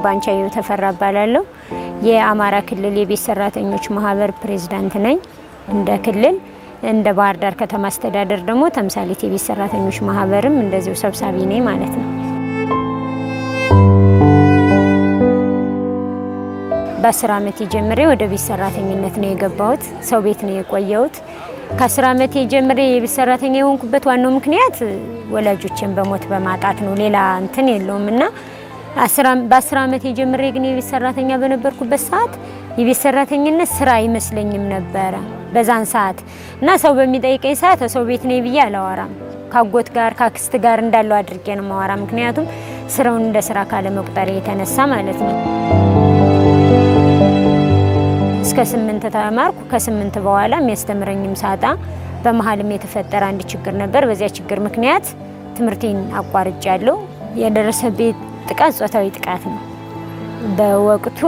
ባንቻየሁ ተፈራ እባላለሁ። የአማራ ክልል የቤት ሰራተኞች ማህበር ፕሬዝዳንት ነኝ። እንደ ክልል እንደ ባህር ዳር ከተማ አስተዳደር ደግሞ ተምሳሌት የቤት ሰራተኞች ማህበርም እንደዚሁ ሰብሳቢ ነኝ ማለት ነው። በ10 ዓመት ጀምሬ ወደ ቤት ሰራተኝነት ነው የገባሁት። ሰው ቤት ነው የቆየሁት። ከ10 ዓመት ጀምሬ የቤት ሰራተኛ የሆንኩበት ዋናው ምክንያት ወላጆችን በሞት በማጣት ነው። ሌላ እንትን የለውምና በ10 ዓመት ጀምሬ ግን የቤት ሰራተኛ በነበርኩበት ሰዓት የቤት ሰራተኝነት ስራ አይመስለኝም ነበረ በዛን ሰዓት እና ሰው በሚጠይቀኝ ሰዓት ሰው ቤት ነኝ ብዬ አላወራም። ካጎት ጋር ካክስት ጋር እንዳለው አድርጌ ነው ማወራ። ምክንያቱም ስራውን እንደ ስራ ካለ መቁጠር የተነሳ ማለት ነው። እስከ 8 ተማርኩ። ከ8 በኋላ የሚያስተምረኝም ሳጣ በመሀልም የተፈጠረ አንድ ችግር ነበር። በዚያ ችግር ምክንያት ትምህርቴን አቋርጫለሁ። የደረሰብኝ ጥቃት ጾታዊ ጥቃት ነው። በወቅቱ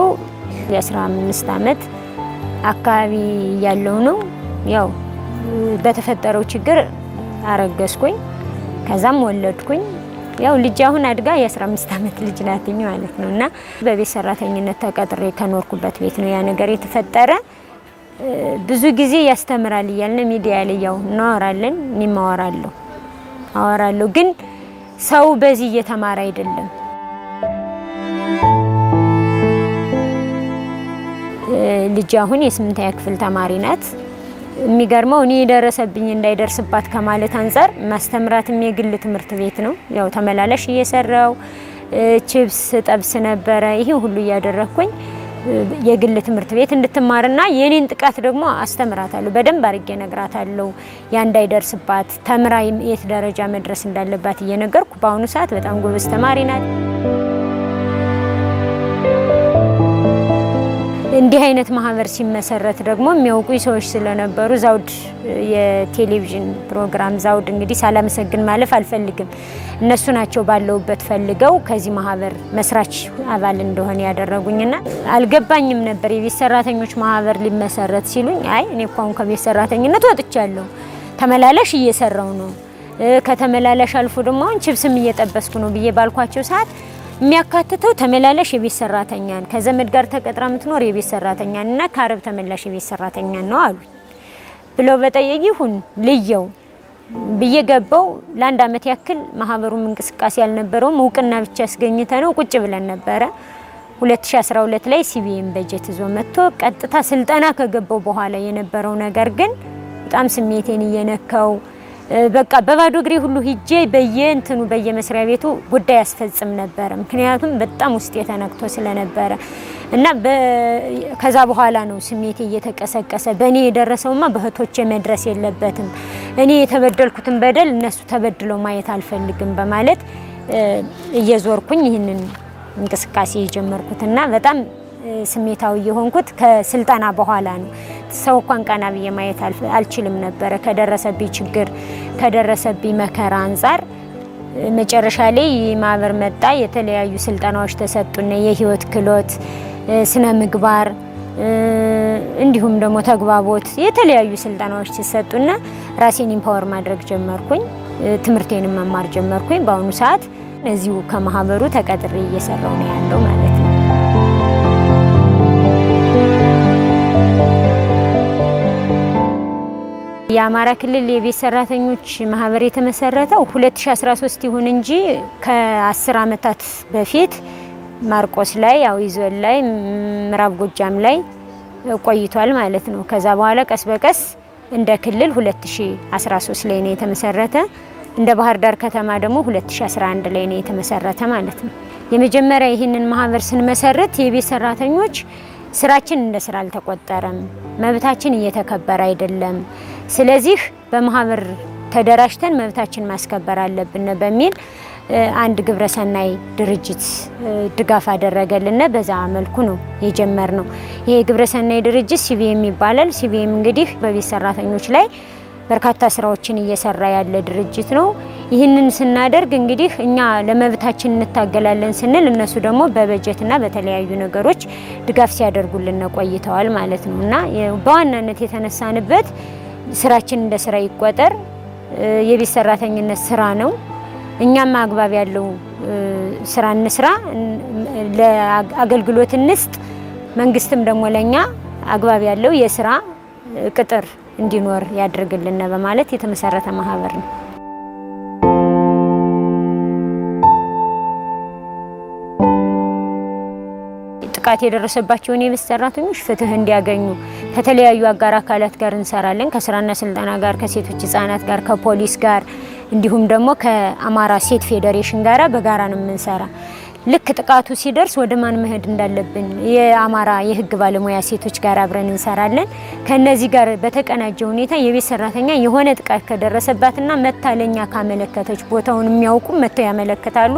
የ15 ዓመት አካባቢ ያለው ነው። ያው በተፈጠረው ችግር አረገዝኩኝ፣ ከዛም ወለድኩኝ። ያው ልጅ አሁን አድጋ የ15 ዓመት ልጅ ናትኝ ማለት ነውና በቤት ሰራተኝነት ተቀጥሬ ከኖርኩበት ቤት ነው ያ ነገር የተፈጠረ። ብዙ ጊዜ ያስተምራል እያልን ሚዲያ ላይ ያው እናወራለን። እኔም አወራለሁ ግን ሰው በዚህ እየተማረ አይደለም። ልጅ አሁን የ8ኛ ክፍል ተማሪ ናት። የሚገርመው እኔ የደረሰብኝ እንዳይደርስባት ከማለት አንፃር ማስተምራትም የግል ትምህርት ቤት ነው። ያው ተመላላሽ እየሰራው ቺፕስ ጠብስ ነበረ። ይሄ ሁሉ እያደረኩኝ የግል ትምህርት ቤት እንድትማርና የኔን ጥቃት ደግሞ አስተምራታለሁ። በደንብ አድርጌ ነግራታለሁ። ያ እንዳይደርስባት ተምራ የት ደረጃ መድረስ እንዳለባት እየነገርኩ በአሁኑ ሰዓት በጣም ጎበዝ ተማሪ ናት። እንዲህ አይነት ማህበር ሲመሰረት ደግሞ የሚያውቁ ሰዎች ስለነበሩ ዛውድ የቴሌቪዥን ፕሮግራም ዛውድ እንግዲህ ሳላመሰግን ማለፍ አልፈልግም። እነሱ ናቸው ባለውበት ፈልገው ከዚህ ማህበር መስራች አባል እንደሆነ ያደረጉኝና አልገባኝም ነበር። የቤት ሰራተኞች ማህበር ሊመሰረት ሲሉኝ አይ እኔ እኮ አሁን ከቤት ሰራተኝነት ወጥቻለሁ፣ ተመላላሽ እየሰራው ነው፣ ከተመላላሽ አልፎ ደግሞ አሁን ቺፕስም እየጠበስኩ ነው ብዬ ባልኳቸው ሰዓት የሚያካትተው ተመላላሽ የቤት ሰራተኛን ከዘመድ ጋር ተቀጥራ የምትኖር የቤት ሰራተኛን እና ከአረብ ተመላሽ የቤት ሰራተኛን ነው አሉ ብለው በጠየቅ ይሁን ልየው ብዬ ገባው። ለአንድ አመት ያክል ማህበሩም እንቅስቃሴ ያልነበረውም እውቅና ብቻ አስገኝተ ነው ቁጭ ብለን ነበረ። 2012 ላይ ሲቢኤም በጀት ይዞ መጥቶ ቀጥታ ስልጠና ከገባው በኋላ የነበረው ነገር ግን በጣም ስሜቴን እየነካው በቃ በባዶ እግሬ ሁሉ ሂጄ በየመስሪያ ቤቱ ጉዳይ ያስፈጽም ነበር። ምክንያቱም በጣም ውስጥ የተነክቶ ስለነበረ እና ከዛ በኋላ ነው ስሜቴ እየተቀሰቀሰ በእኔ የደረሰውማ በእህቶቼ መድረስ የለበትም፣ እኔ የተበደልኩትን በደል እነሱ ተበድለው ማየት አልፈልግም በማለት እየዞርኩኝ ይህንን እንቅስቃሴ የጀመርኩትና በጣም ስሜታዊ የሆንኩት ከስልጠና በኋላ ነው። ሰው እንኳን ቀና ብዬ ማየት አልችልም ነበር ከደረሰብኝ ችግር ከደረሰብኝ መከራ አንፃር። መጨረሻ ላይ ማህበር መጣ። የተለያዩ ስልጠናዎች ተሰጡና የህይወት ክህሎት፣ ስነ ምግባር እንዲሁም ደግሞ ተግባቦት የተለያዩ ስልጠናዎች ተሰጡና ራሴን ኢምፓወር ማድረግ ጀመርኩኝ። ትምህርቴንም መማር ጀመርኩኝ። በአሁኑ ሰዓት እዚሁ ከማህበሩ ተቀጥሬ እየሰራው ነው ያለው ማለት ነው። የአማራ ክልል የቤት ሰራተኞች ማህበር የተመሰረተው 2013 ይሁን እንጂ ከ10 ዓመታት በፊት ማርቆስ ላይ አዊ ዞን ላይ ምዕራብ ጎጃም ላይ ቆይቷል ማለት ነው። ከዛ በኋላ ቀስ በቀስ እንደ ክልል 2013 ላይ ነው የተመሰረተ። እንደ ባህር ዳር ከተማ ደግሞ 2011 ላይ ነው የተመሰረተ ማለት ነው። የመጀመሪያ ይህንን ማህበር ስንመሰረት የቤት ሰራተኞች ስራችን እንደ ስራ አልተቆጠረም፣ መብታችን እየተከበረ አይደለም፣ ስለዚህ በማህበር ተደራጅተን መብታችን ማስከበር አለብን በሚል አንድ ግብረሰናይ ድርጅት ድጋፍ አደረገልን። በዛ መልኩ ነው የጀመርነው። ይሄ ግብረሰናይ ድርጅት ሲቢኤም ይባላል። ሲቢኤም እንግዲህ በቤት ሰራተኞች ላይ በርካታ ስራዎችን እየሰራ ያለ ድርጅት ነው። ይህንን ስናደርግ እንግዲህ እኛ ለመብታችን እንታገላለን ስንል እነሱ ደግሞ በበጀትና በተለያዩ ነገሮች ድጋፍ ሲያደርጉልን ቆይተዋል ማለት ነው እና በዋናነት የተነሳንበት ስራችን እንደ ስራ ይቆጠር፣ የቤት ሰራተኝነት ስራ ነው፣ እኛም አግባብ ያለው ስራ እንስራ፣ ለአገልግሎት እንስጥ። መንግስትም ደግሞ ለኛ አግባብ ያለው የስራ ቅጥር እንዲኖር ያድርግልን በማለት የተመሰረተ ማህበር ነው። ጥቃት የደረሰባቸው የቤት ሰራተኞች ፍትህ እንዲያገኙ ከተለያዩ አጋር አካላት ጋር እንሰራለን። ከስራና ስልጠና ጋር፣ ከሴቶች ህጻናት ጋር፣ ከፖሊስ ጋር እንዲሁም ደግሞ ከአማራ ሴት ፌዴሬሽን ጋር በጋራ ነው የምንሰራ። ልክ ጥቃቱ ሲደርስ ወደ ማን መሄድ እንዳለብን የአማራ የህግ ባለሙያ ሴቶች ጋር አብረን እንሰራለን። ከነዚህ ጋር በተቀናጀ ሁኔታ የቤት ሰራተኛ የሆነ ጥቃት ከደረሰባትና መታለኛ ካመለከተች ቦታውን የሚያውቁ መተው ያመለክታሉ።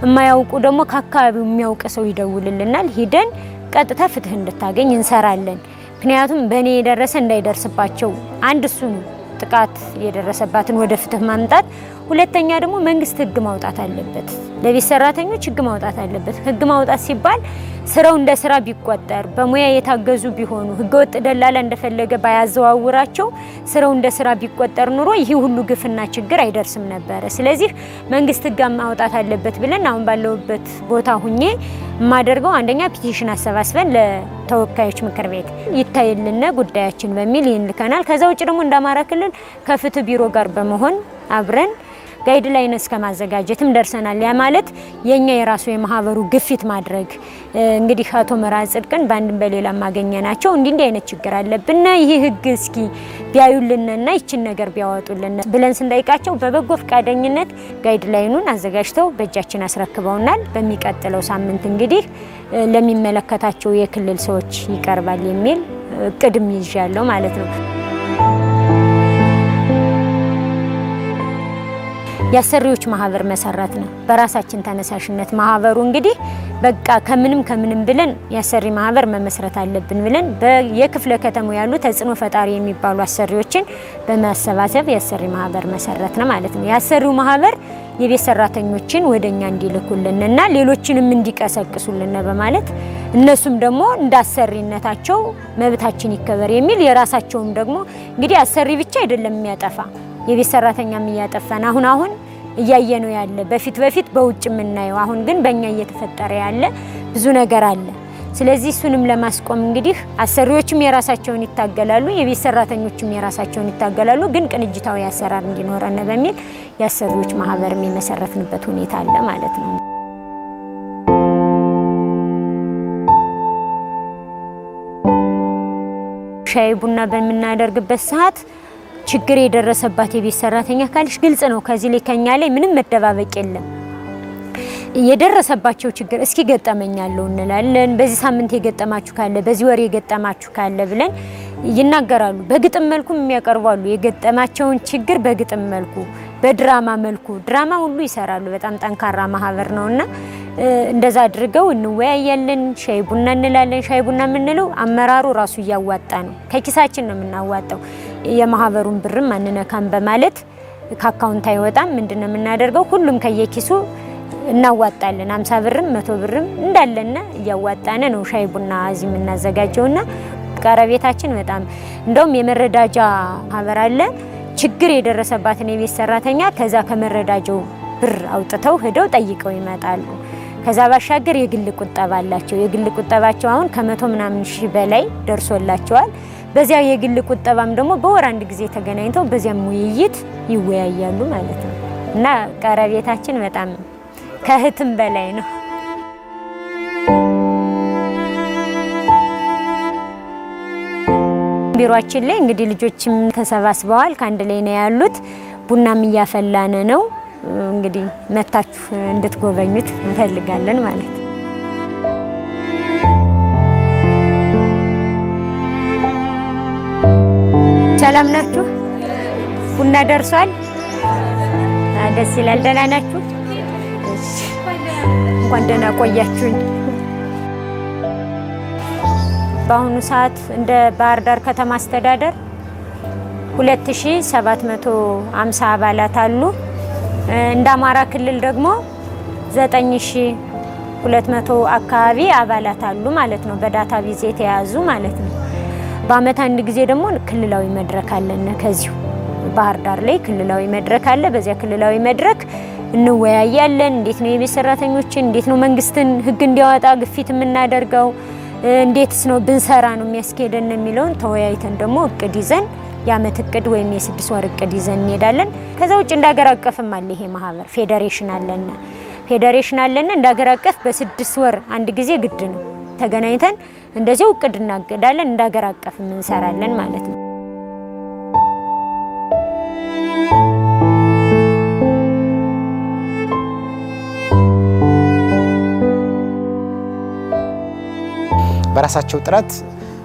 የማያውቁ ደግሞ ከአካባቢው የሚያውቅ ሰው ይደውልልናል። ሂደን ቀጥታ ፍትህ እንድታገኝ እንሰራለን። ምክንያቱም በእኔ የደረሰ እንዳይደርስባቸው አንድ እሱ ነው ጥቃት የደረሰባትን ወደ ፍትህ ማምጣት። ሁለተኛ ደግሞ መንግስት ህግ ማውጣት አለበት፣ ለቤት ሰራተኞች ህግ ማውጣት አለበት። ህግ ማውጣት ሲባል ስራው እንደ ስራ ቢቆጠር፣ በሙያ የታገዙ ቢሆኑ፣ ህገወጥ ደላላ እንደፈለገ ባያዘዋውራቸው ስራው እንደ ስራ ቢቆጠር ኑሮ ይህ ሁሉ ግፍና ችግር አይደርስም ነበረ። ስለዚህ መንግስት ህግ ማውጣት አለበት ብለን አሁን ባለውበት ቦታ ሁኜ የማደርገው አንደኛ ፒቲሽን አሰባስበን ለተወካዮች ምክር ቤት ይታይልን ጉዳያችን በሚል ይልከናል። ከዛ ውጭ ደግሞ እንደ አማራ ክልል ከፍትህ ቢሮ ጋር በመሆን አብረን ጋይድላይን እስከማዘጋጀትም ደርሰናል። ያ ማለት የኛ የራሱ የማህበሩ ግፊት ማድረግ እንግዲህ አቶ መርዓ ጽድቅን በአንድም በሌላ ማገኘናቸው እንዲህ አይነት ችግር አለብን፣ ይህ ህግ እስኪ ቢያዩልንና ይችን ነገር ቢያወጡልን ብለን ስንጠይቃቸው በበጎ ፈቃደኝነት ጋይድላይኑን አዘጋጅተው በእጃችን አስረክበውናል። በሚቀጥለው ሳምንት እንግዲህ ለሚመለከታቸው የክልል ሰዎች ይቀርባል የሚል እቅድም ይዣለሁ ማለት ነው። የአሰሪዎች ማህበር መሰረት ነው በራሳችን ተነሳሽነት። ማህበሩ እንግዲህ በቃ ከምንም ብለን የአሰሪ ማህበር መመስረት አለብን ብለን የክፍለ ከተማው ያሉ ተጽዕኖ ፈጣሪ የሚባሉ አሰሪዎችን በማሰባሰብ የአሰሪ ማህበር መሰረት ነው ማለት ነው። የአሰሪው ማህበር የቤት ሰራተኞችን ወደኛ እንዲልኩልንና ሌሎችንም እንዲቀሰቅሱልን በማለት እነሱም ደግሞ እንዳሰሪነታቸው መብታችን ይከበር የሚል የራሳቸውም ደግሞ እንግዲህ አሰሪ ብቻ አይደለም የሚያጠፋ የቤት ሰራተኛም እያጠፋን አሁን እያየነው ያለ በፊት በውጭ የምናየው አሁን ግን በእኛ እየተፈጠረ ያለ ብዙ ነገር አለ። ስለዚህ እሱንም ለማስቆም እንግዲህ አሰሪዎችም የራሳቸውን ይታገላሉ፣ የቤት ሰራተኞችም የራሳቸውን ይታገላሉ። ግን ቅንጅታዊ አሰራር እንዲኖረን በሚል የአሰሪዎች ማህበር የመሰረትንበት ሁኔታ አለ ማለት ነው። ሻይ ቡና በምናደርግበት ሰዓት ችግር የደረሰባት የቤት ሰራተኛ ካለሽ ግልጽ ነው። ከዚህ ላይ ከኛ ላይ ምንም መደባበቅ የለም። የደረሰባቸው ችግር እስኪ ገጠመኛለሁ እንላለን። በዚህ ሳምንት የገጠማችሁ ካለ፣ በዚህ ወር የገጠማችሁ ካለ ብለን ይናገራሉ። በግጥም መልኩም የሚያቀርባሉ። የገጠማቸውን ችግር በግጥም መልኩ፣ በድራማ መልኩ ድራማ ሁሉ ይሰራሉ። በጣም ጠንካራ ማህበር ነውና እንደዛ አድርገው እንወያያለን። ሻይ ቡና እንላለን። ሻይ ቡና የምንለው አመራሩ ራሱ እያዋጣ ነው፣ ከኪሳችን ነው የምናዋጣው። የማህበሩን ብርም አንነካም በማለት ከአካውንት አይወጣም። ምንድነው የምናደርገው? ሁሉም ከየኪሱ እናዋጣለን። 50 ብርም 100 ብርም እንዳለና እያዋጣነ ነው ሻይ ቡና እዚህ የምናዘጋጀውና ቀረቤታችን በጣም እንደውም የመረዳጃ ማህበር አለ። ችግር የደረሰባትን የቤት ሰራተኛ ከዛ ከመረዳጃው ብር አውጥተው ሄደው ጠይቀው ይመጣሉ። ከዛ ባሻገር የግል ቁጠባ አላቸው። የግል ቁጠባቸው አሁን ከ100 ምናምን ሺህ በላይ ደርሶላቸዋል። በዚያ የግል ቁጠባም ደግሞ በወር አንድ ጊዜ ተገናኝተው በዚያም ውይይት ይወያያሉ ማለት ነው እና ቀረቤታችን በጣም ከእህትም በላይ ነው። ቢሮአችን ላይ እንግዲህ ልጆችም ተሰባስበዋል፣ ከአንድ ላይ ነው ያሉት። ቡናም እያፈላነ ነው። እንግዲህ መታችሁ እንድትጎበኙት እንፈልጋለን ማለት ነው። ሰላም ናችሁ? ቡና ደርሷል። ደስ ይላል። ደህና ናችሁ? እንኳን ደህና ቆያችሁኝ። በአሁኑ ሰዓት እንደ ባህር ዳር ከተማ አስተዳደር 2750 አባላት አሉ። እንደ አማራ ክልል ደግሞ 9200 አካባቢ አባላት አሉ ማለት ነው፣ በዳታ ቤዝ የተያዙ ማለት ነው። በአመት አንድ ጊዜ ደግሞ ክልላዊ መድረክ አለን። ከዚሁ ባህር ዳር ላይ ክልላዊ መድረክ አለ። በዚያ ክልላዊ መድረክ እንወያያለን። እንዴት ነው የቤት ሰራተኞችን እንዴት ነው መንግስትን ህግ እንዲያወጣ ግፊት የምናደርገው እንዴትስ ነው ብንሰራ ነው የሚያስኬደን የሚለውን ተወያይተን ደግሞ እቅድ ይዘን የአመት እቅድ ወይም የ6 ወር እቅድ ይዘን እንሄዳለን። ከዛ ውጭ እንዳገር አቀፍም አለ ይሄ ማህበር ፌዴሬሽን አለና እንዳገር አቀፍ በ6 ወር አንድ ጊዜ ግድ ነው ተገናኝተን እንደዚህ እቅድ እናገዳለን እንዳገር አቀፍም እንሰራለን ማለት ነው። በራሳቸው ጥረት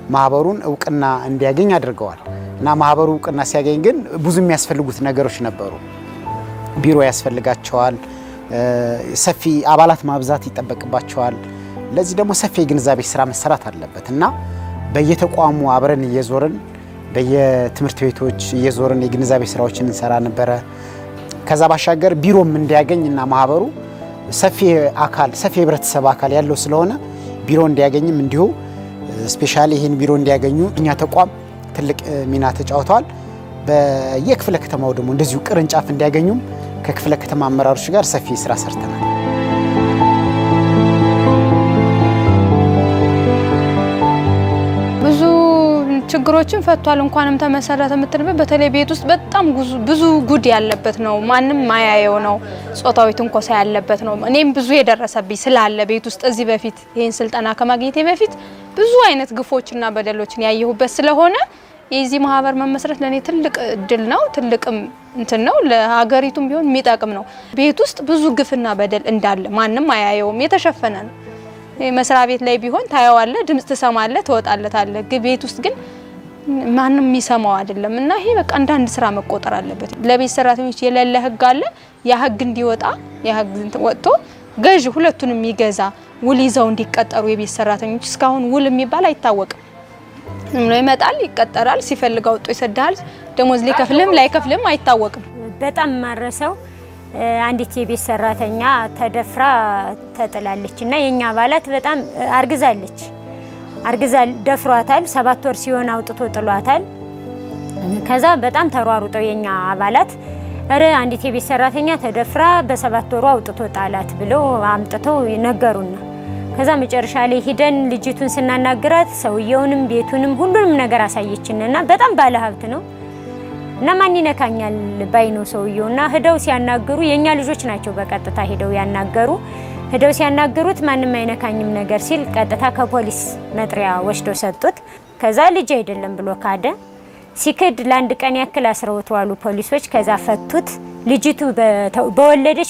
ማህበሩን እውቅና እንዲያገኝ አድርገዋል እና ማህበሩ እውቅና ሲያገኝ ግን ብዙ የሚያስፈልጉት ነገሮች ነበሩ። ቢሮ ያስፈልጋቸዋል፣ ሰፊ አባላት ማብዛት ይጠበቅባቸዋል። ለዚህ ደግሞ ሰፊ የግንዛቤ ስራ መሰራት አለበት እና በየተቋሙ አብረን እየዞርን በየትምህርት ቤቶች እየዞርን የግንዛቤ ስራዎችን እንሰራ ነበረ። ከዛ ባሻገር ቢሮም እንዲያገኝና ማህበሩ ሰፊ የህብረተሰብ አካል ያለው ስለሆነ ቢሮ እንዲያገኝም እንዲሁ ስፔሻሊ ይሄን ቢሮ እንዲያገኙ እኛ ተቋም ትልቅ ሚና ተጫውተዋል። በየክፍለ ከተማው ደግሞ እንደዚሁ ቅርንጫፍ እንዲያገኙም ከክፍለ ከተማ አመራሮች ጋር ሰፊ ስራ ሰርተናል። ብዙ ችግሮችን ፈቷል። እንኳንም ተመሰረተ የምትልበት በተለይ ቤት ውስጥ በጣም ብዙ ጉድ ያለበት ነው። ማንም ማያየው ነው። ጾታዊ ትንኮሳ ያለበት ነው። እኔም ብዙ የደረሰብኝ ስላለ ቤት ውስጥ እዚህ በፊት ይሄን ስልጠና ከማግኘቴ በፊት ብዙ አይነት ግፎችና በደሎችን ያየሁበት ስለሆነ የዚህ ማህበር መመስረት ለኔ ትልቅ እድል ነው። ትልቅም እንትን ነው። ለሀገሪቱም ቢሆን የሚጠቅም ነው። ቤት ውስጥ ብዙ ግፍና በደል እንዳለ ማንም አያየውም። የተሸፈነ ነው። መስሪያ ቤት ላይ ቢሆን ታየዋለ፣ ድምጽ ትሰማለ፣ ትወጣለታለ። ቤት ውስጥ ግን ማንም የሚሰማው አይደለም እና ይሄ በቃ አንዳንድ ስራ መቆጠር አለበት። ለቤት ሰራተኞች የሌለ ህግ አለ። ያ ህግ እንዲወጣ ያ ህግ ወጥቶ ገዥ ሁለቱንም የሚገዛ ውል ይዘው እንዲቀጠሩ የቤት ሰራተኞች እስካሁን ውል የሚባል አይታወቅም። ምንም ይመጣል፣ ይቀጠራል፣ ሲፈልግ አውጥቶ ይሰዳል። ደሞዝ ሊከፍልም ላይከፍልም አይታወቅም። በጣም ማረሰው አንዲት የቤት ሰራተኛ ተደፍራ ተጥላለች እና የኛ አባላት በጣም አርግዛለች። ደፍሯታል። 7 ወር ሲሆን አውጥቶ ጥሏታል። ከዛ በጣም ተሯሩጠው የኛ አባላት አንዲት የቤት ሰራተኛ ተደፍራ በ7 ወሩ አውጥቶ ጣላት ብለው አምጥተው ነገሩና ከዛ መጨረሻ ላይ ሄደን ልጅቱን ስናናግራት ሰውየውንም ቤቱንም ሁሉንም ነገር አሳየችንና በጣም ባለሀብት ነው እና ማን ይነካኛል ባይ ነው ሰውየውና ሄደው ሲያናግሩ የኛ ልጆች ናቸው በቀጥታ ሄደው ሲያናግሩት ማንንም አይነካኝም ነገር ሲል ቀጥታ ከፖሊስ መጥሪያ ወስደው ሰጡት። ከዛ ልጅ አይደለም ብሎ ካደ። ሲክድ ለአንድ ቀን ያክል አስረውት ዋሉ ፖሊሶች። ከዛ ፈቱት። ልጅቱ በወለደች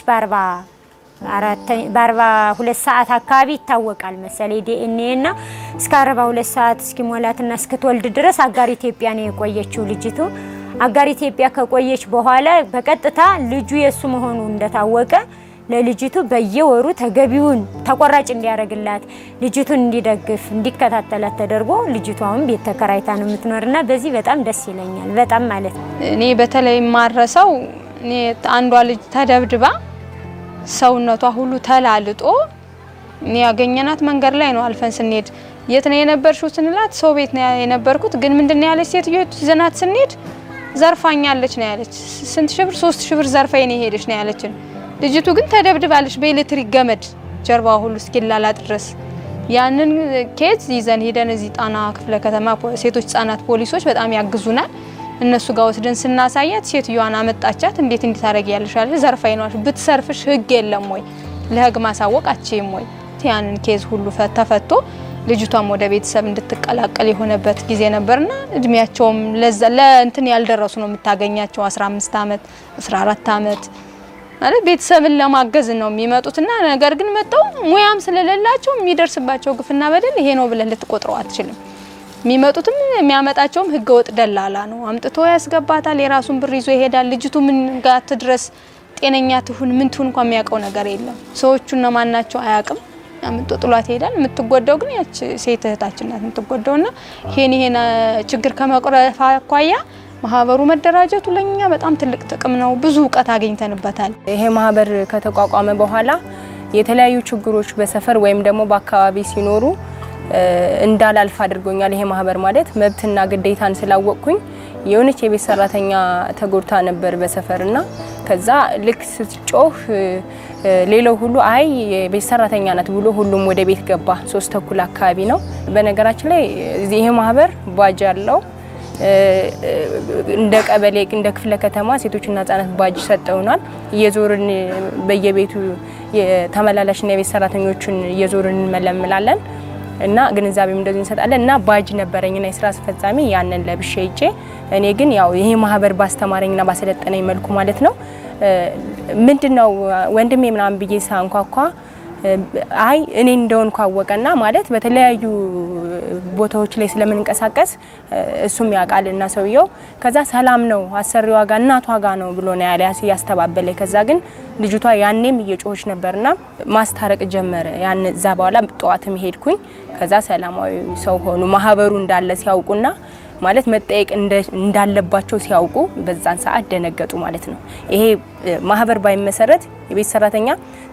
በ42 ሰዓት አካባቢ ይታወቃል መሰለኝ ዲኤንኤ እና እስከ 42 ሰዓት እስኪሞላትና እስክትወልድ ድረስ አጋር ኢትዮጵያ ነው የቆየችው ልጅቱ። አጋር ኢትዮጵያ ከቆየች በኋላ በቀጥታ ልጁ የሱ መሆኑ እንደታወቀ ለልጅቱ በየወሩ ተገቢውን ተቆራጭ እንዲያረግላት ልጅቱን እንዲደግፍ እንዲከታተላት ተደርጎ ልጅቱ አሁን ቤት ተከራይታ ነው የምትኖርና በዚህ በጣም ደስ ይለኛል። በጣም ማለት እኔ በተለይ ማረሰው እኔ አንዷ ልጅ ተደብድባ ሰውነቷ ሁሉ ተላልጦ እኔ ያገኘናት መንገድ ላይ ነው። አልፈን ስንሄድ የት ነው የነበርሽው ስንላት ሰው ቤት ነው የነበርኩት። ግን ምንድነው ያለች ሴትዮ ይዘናት ስንሄድ ዘርፋኛለች ነው ያለች። ስንት ሺህ ብር 3000 ብር ዘርፋኝ ነው ሄደች ነው ያለችን። ልጅቱ ግን ተደብድባለች በኤሌክትሪክ ገመድ ጀርባዋ ሁሉ እስኪላላጥ ድረስ። ያንን ኬዝ ይዘን ሄደን እዚህ ጣና ክፍለ ከተማ ሴቶች ህጻናት ፖሊሶች በጣም ያግዙናል። እነሱ ጋር ወስደን ስናሳያት ሴትዮዋን አመጣቻት። እንዴት ታረጊያለሽ አለ። ዘርፋኝ ነው ብትሰርፍሽ ህግ የለም ወይ ለህግ ማሳወቅ አትችይም ወይ? ያንን ኬዝ ሁሉ ተፈቶ ልጅቷም ወደ ቤተሰብ እንድትቀላቀል የሆነበት ጊዜ ነበርና እድሜያቸውም ለእንትን ያልደረሱ ነው የምታገኛቸው 15 አመት 14 አመት ማለት ቤተሰብን ለማገዝ ነው የሚመጡትና ነገር ግን መጣው ሙያም ስለሌላቸው የሚደርስባቸው ግፍና በደል ይሄ ነው ብለን ልትቆጥረው አትችልም። የሚመጡትም የሚያመጣቸውም ህገወጥ ደላላ ነው። አምጥቶ ያስገባታል፣ የራሱን ብር ይዞ ይሄዳል። ልጅቱ ምን ጋር ትድረስ ጤነኛ ትሁን ምን ትሁን እንኳን የሚያውቀው ነገር የለም። ሰዎቹና ማናቸው አያውቅም። አምጥቶ ጥሏት ይሄዳል። የምትጎዳው ግን ያች ሴት እህታችን ናት የምትጎዳውና ይሄን ችግር ከመቅረፍ አኳያ ማህበሩ መደራጀቱ ለኛ በጣም ትልቅ ጥቅም ነው። ብዙ ዕውቀት አግኝተንበታል። ይሄ ማህበር ከተቋቋመ በኋላ የተለያዩ ችግሮች በሰፈር ወይም ደግሞ በአካባቢ ሲኖሩ እንዳላልፍ አድርጎኛል። ይሄ ማህበር ማለት መብትና ግዴታን ስላወቅኩኝ የሆነች የቤት ሰራተኛ ተጎድታ ነበር በሰፈርና ከዛ ልክ ስትጮህ ሌላው ሁሉ አይ የቤት ሰራተኛ ናት ብሎ ሁሉም ወደ ቤት ገባ። 3 ተኩል አካባቢ ነው። በነገራችን ላይ ይሄ ማህበር ባጅ አለው። እንደ ቀበሌ እንደ ክፍለ ከተማ ሴቶችና ህጻናት ባጅ ሰጠውናል። እየዞርን በየቤቱ የተመላላሽና የቤት ሰራተኞችን እየዞርን እንመለምላለን እና ግንዛቤም እንደዚህ እንሰጣለን እና ባጅ ነበረኝና የስራ አስፈጻሚ ያንን ለብሼ ሄጄ እኔ ግን ያው ይሄ ማህበር ባስተማረኝና ባሰለጠነኝ መልኩ ማለት ነው ምንድነው ወንድሜ ምናምን ብዬ ሳንኳኳ አይ እኔ እንደሆንኩ አወቀና ማለት በተለያዩ ቦታዎች ላይ ስለምንንቀሳቀስ እሱም ያውቃልና ሰውየው ከዛ ሰላም ነው አሰሪዋ ጋር እናቷ ጋር ነው ብሎ ነው ያስተባበለ። ከዛ ግን ልጅቷ ያኔም እየጮኸች ነበርና ማስታረቅ ጀመረ። ያን እዛ በኋላ ጧትም ሄድኩኝ። ከዛ ሰላማዊ ሰው ሆኑ ማህበሩ እንዳለ ሲያውቁና ማለት መጠየቅ እንዳለባቸው ሲያውቁ በዛን ሰዓት ደነገጡ ማለት ነው። ይሄ ማህበር ባይመሰረት የቤት ሰራተኛ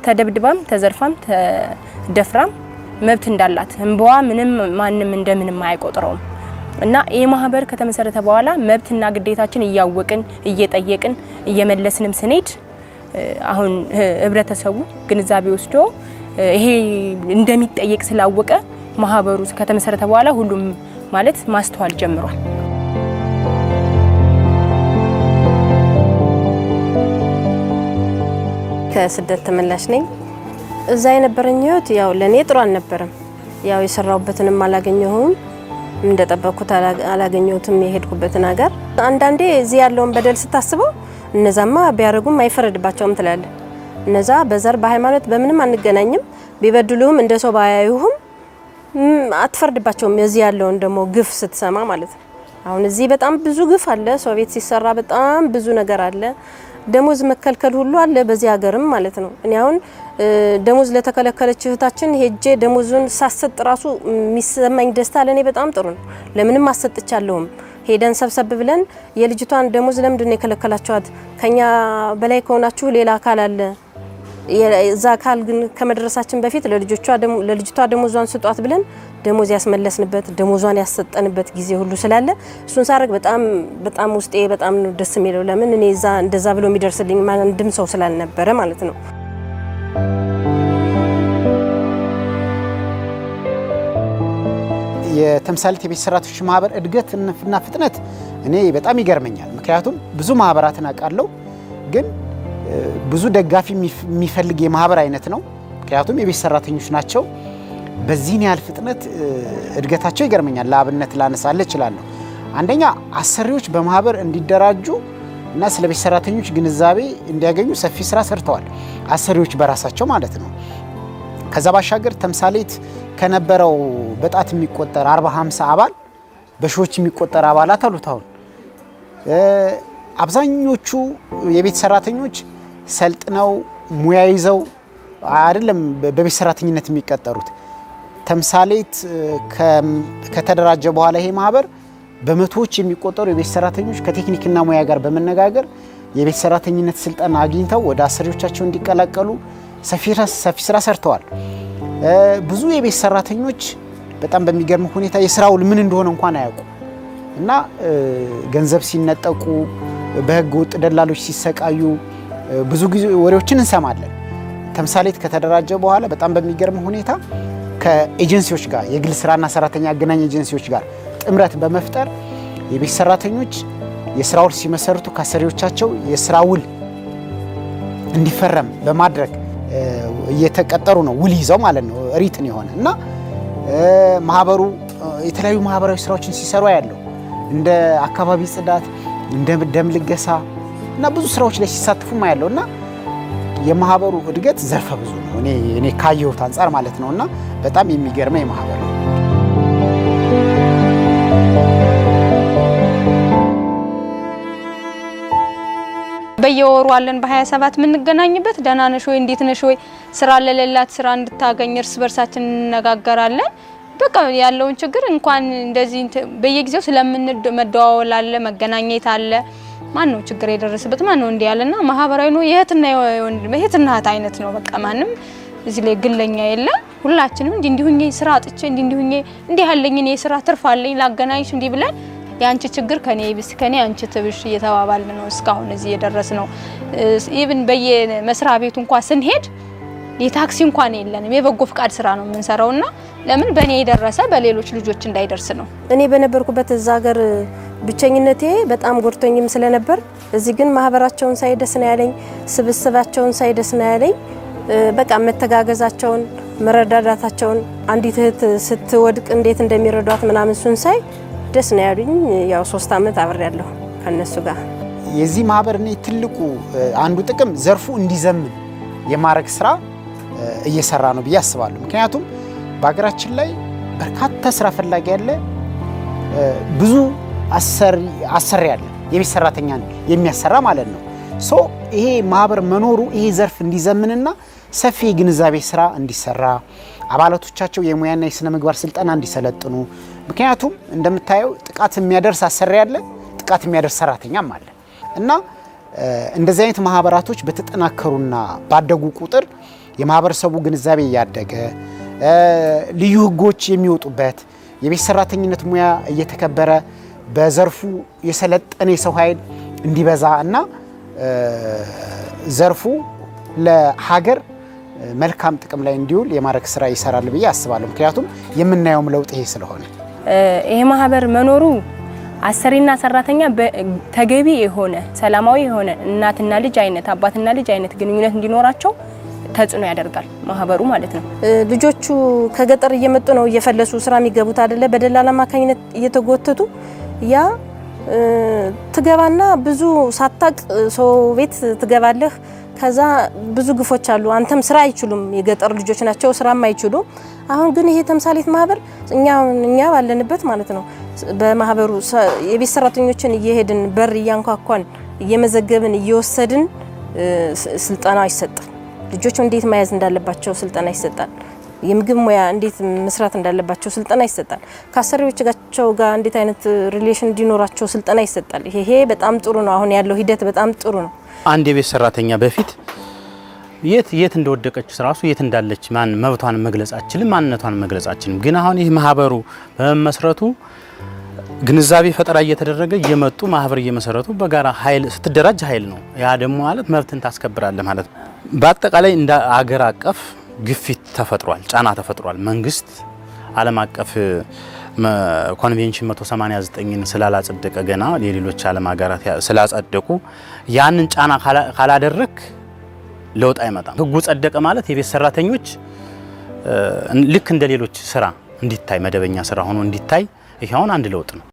ተደብድባም ተዘርፋም ተደፍራም መብት እንዳላት እንበዋ ምንም ማንም እንደምንም አይቆጥረውም እና ይሄ ማህበር ከተመሰረተ በኋላ መብትና ግዴታችን እያወቅን እየጠየቅን እየመለስንም ስንሄድ አሁን ህብረተሰቡ ግንዛቤ ወስዶ ይሄ እንደሚጠየቅ ስላወቀ ማህበሩ ከተመሰረተ በኋላ ሁሉም ማለት ማስተዋል ጀምሯል። ከስደት ተመላሽ ነኝ። እዛ የነበረኝ ህይወት ያው ለኔ ጥሩ አልነበረም። ያው የሰራውበትንም አላገኘሁም፣ እንደጠበቅኩት አላገኘሁትም የሄድኩበትን ሀገር። አንዳንዴ እዚህ ያለውን በደል ስታስበው እነዛማ ቢያረጉም አይፈረድባቸውም ትላለህ። እነዛ በዘር በሃይማኖት በምንም አንገናኝም፣ ቢበድሉም እንደ ሰው ባያዩህም አትፈርድባቸውም። እዚህ ያለውን ደግሞ ግፍ ስትሰማ ማለት ነው። አሁን እዚህ በጣም ብዙ ግፍ አለ። ሰው ቤት ሲሰራ በጣም ብዙ ነገር አለ። ደሞዝ መከልከል ሁሉ አለ በዚህ ሀገርም ማለት ነው። እኔ አሁን ደሞዝ ለተከለከለች እህታችን ሄጄ ደሞዙን ሳሰጥ ራሱ የሚሰማኝ ደስታ ለኔ በጣም ጥሩ ነው። ለምንም አሰጥቻለሁም። ሄደን ሰብሰብ ብለን የልጅቷን ደሞዝ ለምንድን ነው የከለከላችኋት? ከኛ በላይ ከሆናችሁ ሌላ አካል አለ። የዛ አካል ግን ከመድረሳችን በፊት ለልጅቷ ደሞዟን ስጧት ብለን ደሞዝ ያስመለስንበት ደሞዟን ያሰጠንበት ጊዜ ሁሉ ስላለ እሱን ሳረግ በጣም ውስጤ በጣም ነው ደስ የሚለው። ለምን እኔ እንደዛ ብሎ የሚደርስልኝ አንድም ሰው ስላልነበረ ማለት ነው። የተምሳሌት የቤት ሰራተኞች ማህበር እድገትና ፍጥነት እኔ በጣም ይገርመኛል። ምክንያቱም ብዙ ማህበራትን አውቃለሁ፣ ግን ብዙ ደጋፊ የሚፈልግ የማህበር አይነት ነው። ምክንያቱም የቤት ሰራተኞች ናቸው። በዚህን ያህል ፍጥነት እድገታቸው ይገርመኛል። ለአብነት ላነሳልህ እችላለሁ። አንደኛ አሰሪዎች በማህበር እንዲደራጁ እና ስለ ቤት ሰራተኞች ግንዛቤ እንዲያገኙ ሰፊ ስራ ሰርተዋል፣ አሰሪዎች በራሳቸው ማለት ነው። ከዛ ባሻገር ተምሳሌት ከነበረው በጣት የሚቆጠር 40-50 አባል በሺዎች የሚቆጠር አባላት አሉት። አሁን አብዛኞቹ የቤት ሰራተኞች ሰልጥነው ሙያ ይዘው አይደለም በቤት ሰራተኝነት የሚቀጠሩት። ተምሳሌት ከተደራጀ በኋላ ይሄ ማህበር በመቶዎች የሚቆጠሩ የቤት ሰራተኞች ከቴክኒክና ሙያ ጋር በመነጋገር የቤት ሰራተኝነት ስልጠና አግኝተው ወደ አሰሪዎቻቸው እንዲቀላቀሉ ሰፊ ስራ ሰርተዋል። ብዙ የቤት ሰራተኞች በጣም በሚገርም ሁኔታ የስራው ምን እንደሆነ እንኳን አያውቁ እና ገንዘብ ሲነጠቁ፣ በህገ ወጥ ደላሎች ሲሰቃዩ ብዙ ጊዜ ወሬዎችን እንሰማለን። ተምሳሌት ከተደራጀ በኋላ በጣም በሚገርም ሁኔታ ከኤጀንሲዎች ጋር የግል ስራና ሰራተኛ አገናኝ ኤጀንሲዎች ጋር ጥምረት በመፍጠር የቤት ሰራተኞች የስራ ውል ሲመሰርቱ ከአሰሪዎቻቸው የስራ ውል እንዲፈረም በማድረግ እየተቀጠሩ ነው፣ ውል ይዘው ማለት ነው፣ ሪትን የሆነ እና ማህበሩ የተለያዩ ማህበራዊ ስራዎችን ሲሰሩ ያለው እንደ አካባቢ ጽዳት፣ እንደ ደም ልገሳ እና ብዙ ስራዎች ላይ ሲሳተፉ ያለው እና የማህበሩ እድገት ዘርፈ ብዙ ነው። እኔ ካየሁት አንፃር ማለት ነውና በጣም የሚገርመኝ ማህበር ነው። በየወሩ አለን በ27 የምንገናኝበት ደህና ነሽ ወይ እንዴት ነሽ ወይ ስራ ለሌላት ስራ እንድታገኝ እርስ በርሳችን እንነጋገራለን። በቃ ያለውን ችግር እንኳን እንደዚህ በየጊዜው ስለምንመደዋወል አለ መገናኘት አለ። ማን ነው ችግር የደረሰበት ማን ነው እንዲህ ያለና ማህበራዊ ነው የእህትና የወንድም የእህትና እህት አይነት ነው። በቃ ማንም እዚህ ላይ ግለኛ የለ። ሁላችንም እንዲሁኝ ስራ አጥቼ እንዲሁኝ እንዲህ ያለኝ እኔ ስራ ትርፍ አለኝ ላገናኝሽ እንዲህ ብለን ያንቺ ችግር ከኔ ይብስ ከኔ አንቺ ትብሽ እየተባባልን ነው እስካሁን እዚህ የደረስነው። ኢቭን በየመስሪያ ቤቱ እንኳን ስንሄድ የታክሲ እንኳን የለንም። የበጎ ፍቃድ ስራ ነው የምንሰራውና ለምን በኔ የደረሰ በሌሎች ልጆች እንዳይደርስ ነው። እኔ በነበርኩበት እዛ ሀገር ብቸኝነቴ በጣም ጎድቶኝም ስለነበር እዚህ ግን ማህበራቸውን ሳይደስ ነው ያለኝ፣ ስብስባቸውን ሳይደስ ነው ያለኝ። በቃ መተጋገዛቸውን መረዳዳታቸውን አንዲት እህት ስትወድቅ እንዴት እንደሚረዷት ምናምን ሱን ሳይ ደስ ነው ያሉኝ። ያው 3 አመት አብሬያለሁ ከነሱ ጋር። የዚህ ማህበር እኔ ትልቁ አንዱ ጥቅም ዘርፉ እንዲዘምን የማረግ ስራ እየሰራ ነው ብዬ አስባለሁ። ምክንያቱም በሀገራችን ላይ በርካታ ስራ ፈላጊ ያለ ብዙ አሰሪ ያለ የቤት ሰራተኛን የሚያሰራ ማለት ነው። ሶ ይሄ ማህበር መኖሩ ይሄ ዘርፍ እንዲዘምንና ሰፊ ግንዛቤ ስራ እንዲሰራ አባላቶቻቸው የሙያና የስነ ምግባር ስልጠና እንዲሰለጥኑ። ምክንያቱም እንደምታየው ጥቃት የሚያደርስ አሰሪ ያለ፣ ጥቃት የሚያደርስ ሰራተኛም አለ እና እንደዚህ አይነት ማህበራቶች በተጠናከሩና ባደጉ ቁጥር የማህበረሰቡ ግንዛቤ እያደገ ልዩ ህጎች የሚወጡበት የቤት ሰራተኝነት ሙያ እየተከበረ በዘርፉ የሰለጠነ የሰው ኃይል እንዲበዛ እና ዘርፉ ለሀገር መልካም ጥቅም ላይ እንዲውል የማድረግ ስራ ይሰራል ብዬ አስባለሁ። ምክንያቱም የምናየውም ለውጥ ይሄ ስለሆነ ይሄ ማህበር መኖሩ አሰሪና ሰራተኛ ተገቢ የሆነ ሰላማዊ የሆነ እናትና ልጅ አይነት አባትና ልጅ አይነት ግንኙነት እንዲኖራቸው ተጽዕኖ ያደርጋል ማህበሩ ማለት ነው። ልጆቹ ከገጠር እየመጡ ነው እየፈለሱ ስራ የሚገቡት አይደለ? በደላላ አማካኝነት እየተጎተቱ ያ ትገባና ብዙ ሳታቅ ሰው ቤት ትገባለህ። ከዛ ብዙ ግፎች አሉ። አንተም ስራ አይችሉም፣ የገጠር ልጆች ናቸው፣ ስራም አይችሉ። አሁን ግን ይሄ ተምሳሌት ማህበር እኛ ባለንበት ማለት ነው በማህበሩ የቤት ሰራተኞችን እየሄድን በር እያንኳኳን እየመዘገብን እየወሰድን ስልጠና ይሰጣል። ልጆቹ እንዴት መያዝ እንዳለባቸው ስልጠና ይሰጣል። የምግብ ሙያ እንዴት መስራት እንዳለባቸው ስልጠና ይሰጣል። ከአሰሪዎቻቸው ጋር እንዴት አይነት ሪሌሽን እንዲኖራቸው ስልጠና ይሰጣል። ይሄ በጣም ጥሩ ነው። አሁን ያለው ሂደት በጣም ጥሩ ነው። አንድ የቤት ሰራተኛ በፊት የት እንደወደቀች ራሱ የት እንዳለች መብቷን መግለጽ አችልም፣ ማንነቷን መግለጽ አችልም። ግን አሁን ይህ ማህበሩ በመመስረቱ ግንዛቤ ፈጠራ እየተደረገ እየመጡ ማህበር እየመሰረቱ በጋራ ኃይል ስትደራጅ ኃይል ነው። ያ ደግሞ ማለት መብትን ታስከብራለህ ማለት ነው። በአጠቃላይ እንደ አገር አቀፍ ግፊት ተፈጥሯል፣ ጫና ተፈጥሯል። መንግስት ዓለም አቀፍ ኮንቬንሽን 189ን ስላላጸደቀ ገና የሌሎች ዓለም ሀገራት ስላጸደቁ ያንን ጫና ካላደረክ ለውጥ አይመጣም። ህጉ ጸደቀ ማለት የቤት ሰራተኞች ልክ እንደ ሌሎች ስራ እንዲታይ መደበኛ ስራ ሆኖ እንዲታይ ይሄ አሁን አንድ ለውጥ ነው።